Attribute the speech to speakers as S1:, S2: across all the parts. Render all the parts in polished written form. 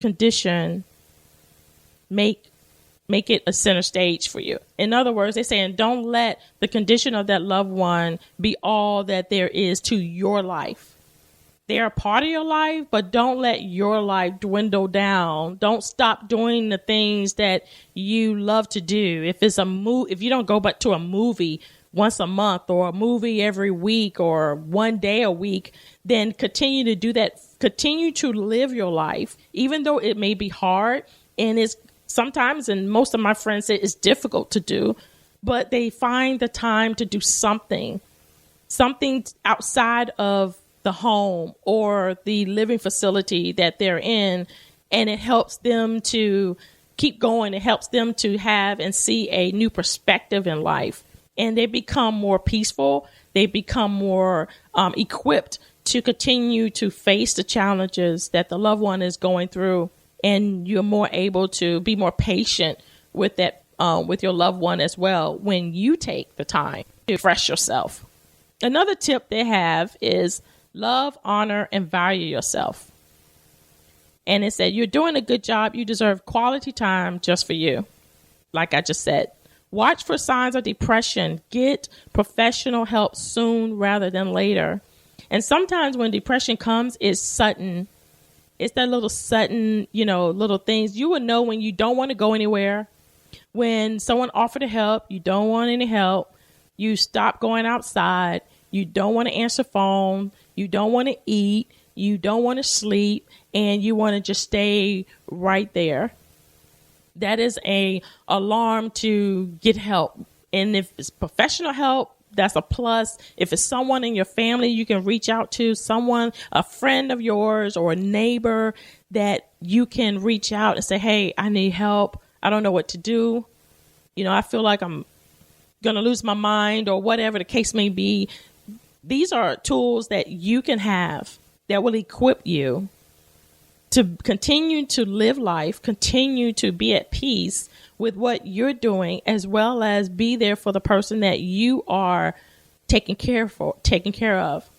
S1: condition make it a center stage for you. In other words, they're saying don't let the condition of that loved one be all that there is to your life. They're a part of your life, but don't let your life dwindle down. Don't stop doing the things that you love to do. If it's if you don't go but to a movie once a month or a movie every week or one day a week, then continue to do that. Continue to live your life, even though it may be hard. And it's sometimes, and most of my friends say it's difficult to do, but they find the time to do something outside of the home or the living facility that they're in. And it helps them to keep going. It helps them to have and see a new perspective in life. And they become more peaceful. They become more equipped to continue to face the challenges that the loved one is going through. And you're more able to be more patient with that, with your loved one as well when you take the time to refresh yourself. Another tip they have is love, honor, and value yourself. And it said, you're doing a good job. You deserve quality time just for you. Like I just said, watch for signs of depression. Get professional help soon rather than later. And sometimes when depression comes, it's sudden. It's that little sudden, little things. You will know when you don't want to go anywhere. When someone offered to help, you don't want any help. You stop going outside. You don't want to answer phone. You don't want to eat. You don't want to sleep. And you want to just stay right there. That is an alarm to get help. And if it's professional help, that's a plus. If it's someone in your family you can reach out to, someone, a friend of yours or a neighbor that you can reach out and say, hey, I need help. I don't know what to do. I feel like I'm going to lose my mind or whatever the case may be. These are tools that you can have that will equip you to continue to live life, continue to be at peace with what you're doing, as well as be there for the person that you are taking care of.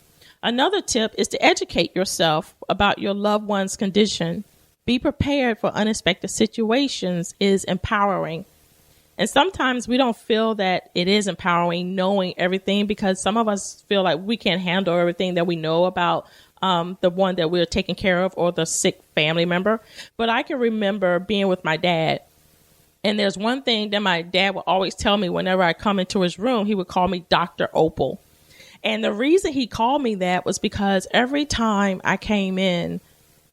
S1: Another tip is to educate yourself about your loved one's condition. Be prepared for unexpected situations is empowering. And sometimes we don't feel that it is empowering knowing everything, because some of us feel like we can't handle everything that we know about the one that we're taking care of or the sick family member. But I can remember being with my dad. And there's one thing that my dad would always tell me whenever I come into his room. He would call me Dr. Opal. And the reason he called me that was because every time I came in,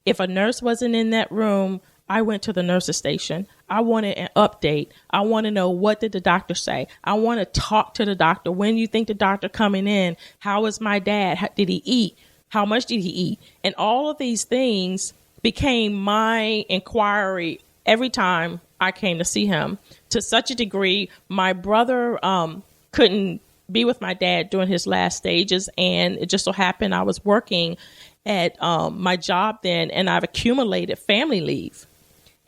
S1: if a nurse wasn't in that room, I went to the nurse's station. I wanted an update. I want to know, what did the doctor say? I want to talk to the doctor. When you think the doctor coming in? How is my dad? Did he eat? How much did he eat? And all of these things became my inquiry every time I came to see him, to such a degree. My brother couldn't be with my dad during his last stages. And it just so happened I was working at my job then, and I've accumulated family leave.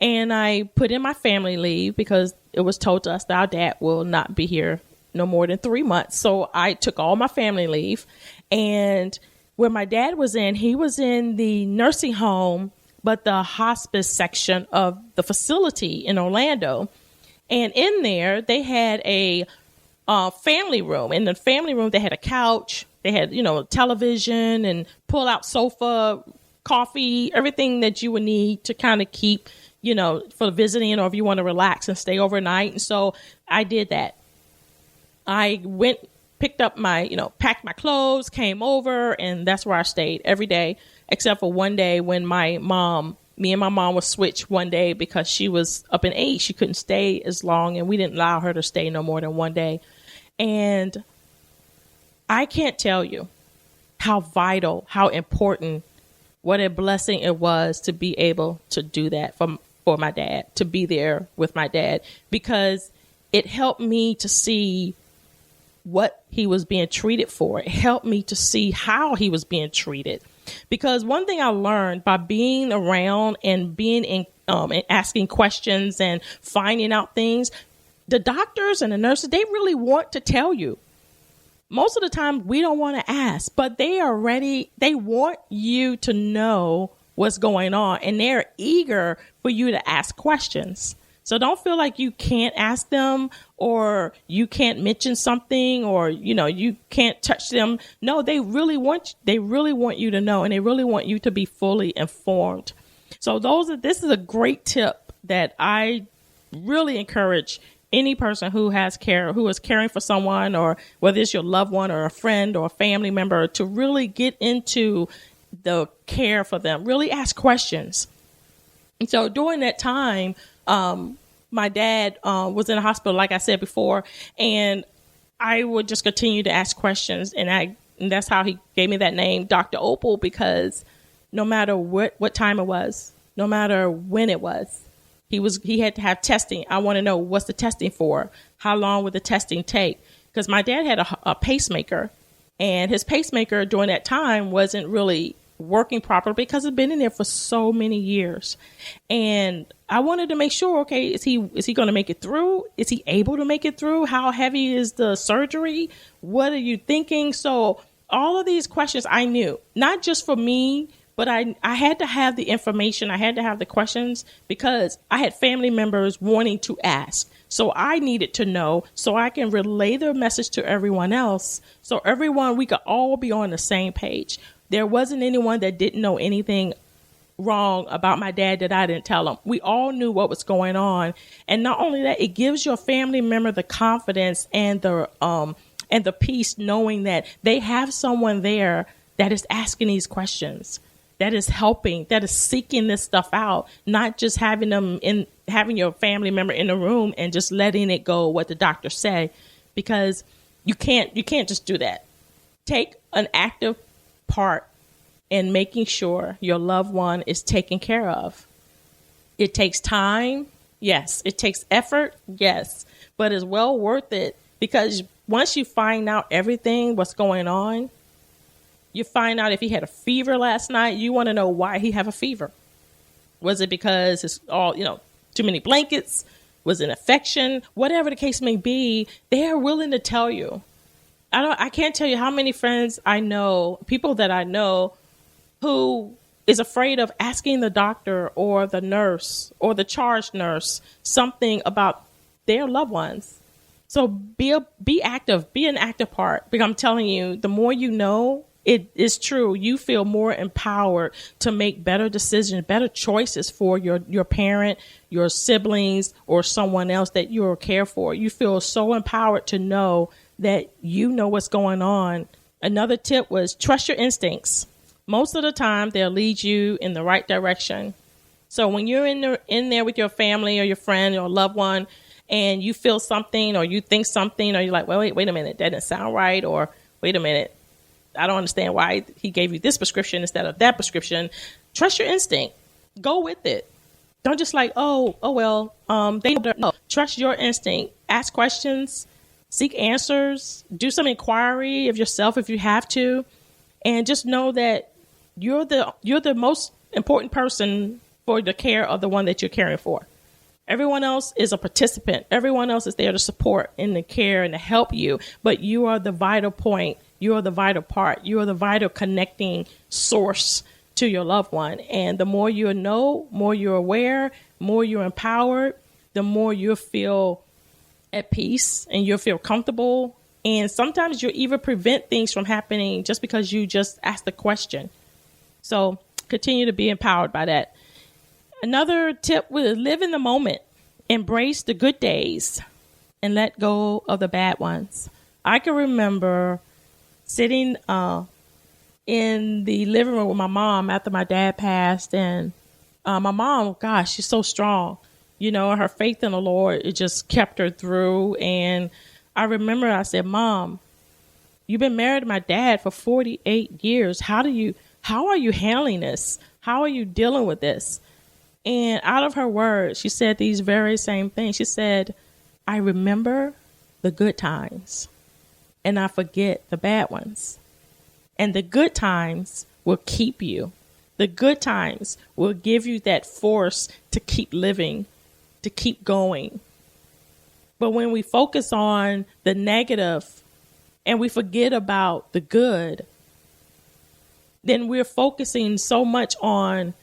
S1: And I put in my family leave because it was told to us that our dad will not be here no more than 3 months. So I took all my family leave. And where my dad was in, he was in the nursing home, but the hospice section of the facility in Orlando. And in there, they had a family room. In the family room, they had a couch. They had, television and pull-out sofa, coffee, everything that you would need to kind of keep, for visiting, or if you want to relax and stay overnight. And so I did that. I went, picked up my, packed my clothes, came over, and that's where I stayed every day, except for one day when me and my mom was switched one day because she was up in age. She couldn't stay as long, and we didn't allow her to stay no more than one day. And I can't tell you how vital, how important, what a blessing it was to be able to do that for my dad, to be there with my dad, because it helped me to see what he was being treated for. It helped me to see how he was being treated. Because one thing I learned by being around and being in and asking questions and finding out things, the doctors and the nurses, they really want to tell you. Most of the time we don't want to ask, but they are ready. They want you to know what's going on, and they're eager for you to ask questions. So don't feel like you can't ask them or you can't mention something or, you can't touch them. No, they really want you to know, and they really want you to be fully informed. So this is a great tip that I really encourage any person who is caring for someone, or whether it's your loved one or a friend or a family member, to really get into the care for them. Really ask questions. And so during that time, my dad was in the hospital, like I said before, and I would just continue to ask questions. And that's how he gave me that name, Dr. Opal, because no matter what time it was, no matter when it was, he had to have testing. I want to know, what's the testing for? How long would the testing take? Because my dad had a pacemaker, and his pacemaker during that time wasn't really working properly because it's been in there for so many years. And I wanted to make sure, okay, is he going to make it through? Is he able to make it through? How heavy is the surgery? What are you thinking? So all of these questions I knew, not just for me, but I had to have the information. I had to have the questions because I had family members wanting to ask. So I needed to know so I can relay the message to everyone else. So we could all be on the same page. There wasn't anyone that didn't know anything wrong about my dad that I didn't tell them. We all knew what was going on. And not only that, it gives your family member the confidence and the peace knowing that they have someone there that is asking these questions, that is helping, that is seeking this stuff out, not just having your family member in the room and just letting it go what the doctor say, because you can't just do that. Take an active part in making sure your loved one is taken care of. It takes time, yes. It takes effort, yes, but it's well worth it, because once you find out everything, what's going on, you find out if he had a fever last night, you want to know why he have a fever. Was it because it's all, too many blankets? Was it an infection? Whatever the case may be, they are willing to tell you. I can't tell you how many friends I know, people that I know, who is afraid of asking the doctor or the nurse or the charge nurse something about their loved ones. So be active, be an active part, because I'm telling you, the more you know, it is true. You feel more empowered to make better decisions, better choices for your parent, your siblings, or someone else that you care for. You feel so empowered to know that you know what's going on. Another tip was trust your instincts. Most of the time, they'll lead you in the right direction. So when you're in there with your family or your friend or loved one, and you feel something or you think something, or you're like, well, wait a minute, that didn't sound right, or wait a minute, I don't understand why he gave you this prescription instead of that prescription. Trust your instinct. Go with it. Don't just like, they don't know. Trust your instinct. Ask questions. Seek answers. Do some inquiry of yourself if you have to. And just know that you're the most important person for the care of the one that you're caring for. Everyone else is a participant. Everyone else is there to support in the care and to help you. But you are the vital point. You are the vital part. You are the vital connecting source to your loved one. And the more you know, more you're aware, more you're empowered, the more you'll feel at peace and you'll feel comfortable. And sometimes you'll even prevent things from happening just because you just asked the question. So continue to be empowered by that. Another tip was live in the moment. Embrace the good days and let go of the bad ones. I can remember sitting in the living room with my mom after my dad passed. And my mom, gosh, she's so strong. Her faith in the Lord, it just kept her through. And I remember I said, Mom, you've been married to my dad for 48 years. How are you handling this? How are you dealing with this? And out of her words, she said these very same things. She said, I remember the good times and I forget the bad ones. And the good times will keep you. The good times will give you that force to keep living, to keep going. But when we focus on the negative and we forget about the good, then we're focusing so much on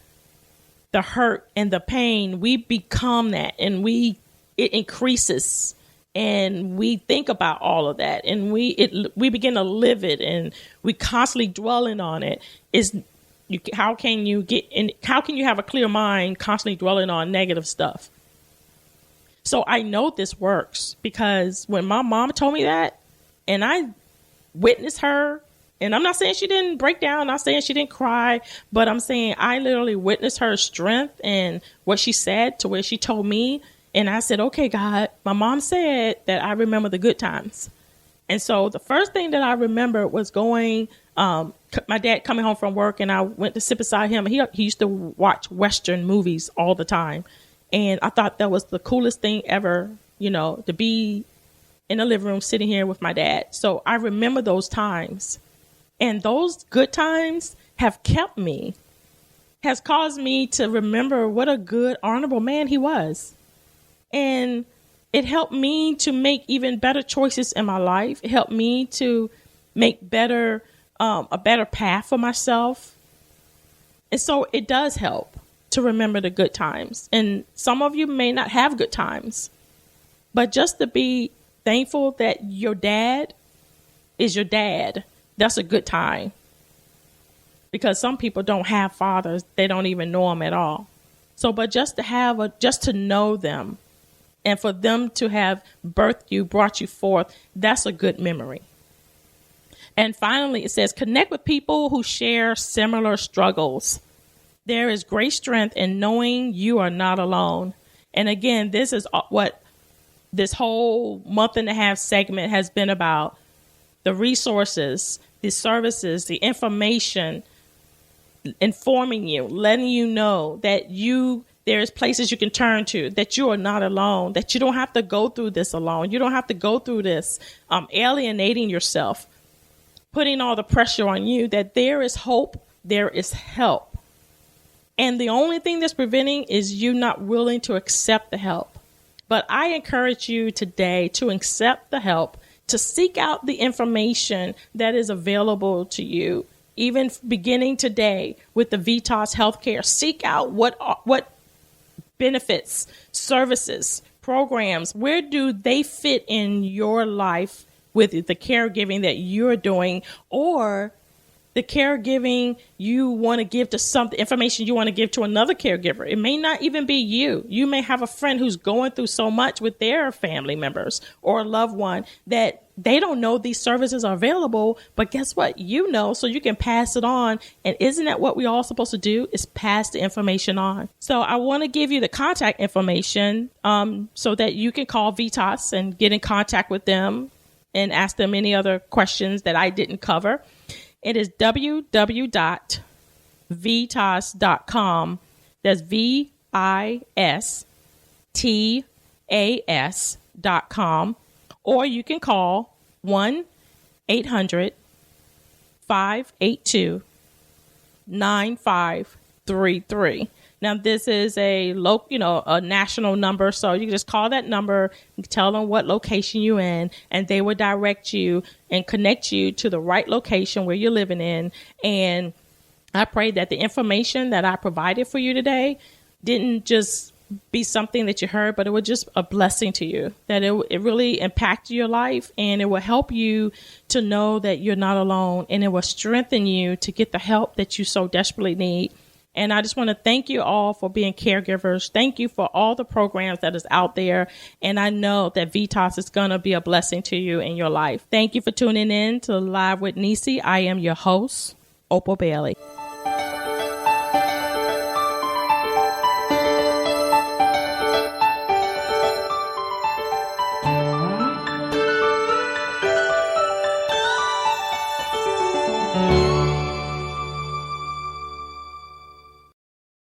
S1: the hurt and the pain, we become that, and it increases, and we think about all of that, and we begin to live it, and we constantly dwelling on it. How can you have a clear mind constantly dwelling on negative stuff? So I know this works because when my mom told me that, and I witnessed her, and I'm not saying she didn't break down, I'm not saying she didn't cry, but I'm saying I literally witnessed her strength and what she said to where she told me. And I said, okay, God, my mom said that I remember the good times. And so the first thing that I remember was my dad coming home from work, and I went to sit beside him. He used to watch Western movies all the time. And I thought that was the coolest thing ever, to be in the living room sitting here with my dad. So I remember those times. And those good times have has caused me to remember what a good, honorable man he was. And it helped me to make even better choices in my life. It helped me to make a better path for myself. And so it does help to remember the good times. And some of you may not have good times, but just to be thankful that your dad is your dad, that's a good time. Because some people don't have fathers. They don't even know them at all. So, but just to know them, and for them to have birthed you, brought you forth, that's a good memory. And finally, it says, connect with people who share similar struggles. There is great strength in knowing you are not alone. And again, this is what this whole month and a half segment has been about. The resources, the services, the information, informing you, letting you know that there's places you can turn to, that you are not alone, that you don't have to go through this alone. You don't have to go through this alienating yourself, putting all the pressure on you, that there is hope, there is help. And the only thing that's preventing is you not willing to accept the help. But I encourage you today to accept the help, to seek out the information that is available to you, even beginning today with the VITAS Healthcare. Seek out what benefits, services, programs, where do they fit in your life with the caregiving that you're doing, or the caregiving you want to give to the information you want to give to another caregiver. It may not even be you. You may have a friend who's going through so much with their family members or a loved one that they don't know these services are available, but guess what? You know, so you can pass it on. And isn't that what we're all supposed to do, is pass the information on? So I want to give you the contact information so that you can call VITAS and get in contact with them and ask them any other questions that I didn't cover. It is www.vitas.com. That's VISTAS.com. Or you can call 1-800-582-9533. Now, this is a national number, so you can just call that number, tell them what location you're in, and they will direct you and connect you to the right location where you're living in. And I pray that the information that I provided for you today didn't just be something that you heard, but it was just a blessing to you, that it really impacted your life, and it will help you to know that you're not alone, and it will strengthen you to get the help that you so desperately need. And I just want to thank you all for being caregivers. Thank you for all the programs that is out there. And I know that VITAS is going to be a blessing to you in your life. Thank you for tuning in to Live with Nisi. I am your host, Opal Bailey.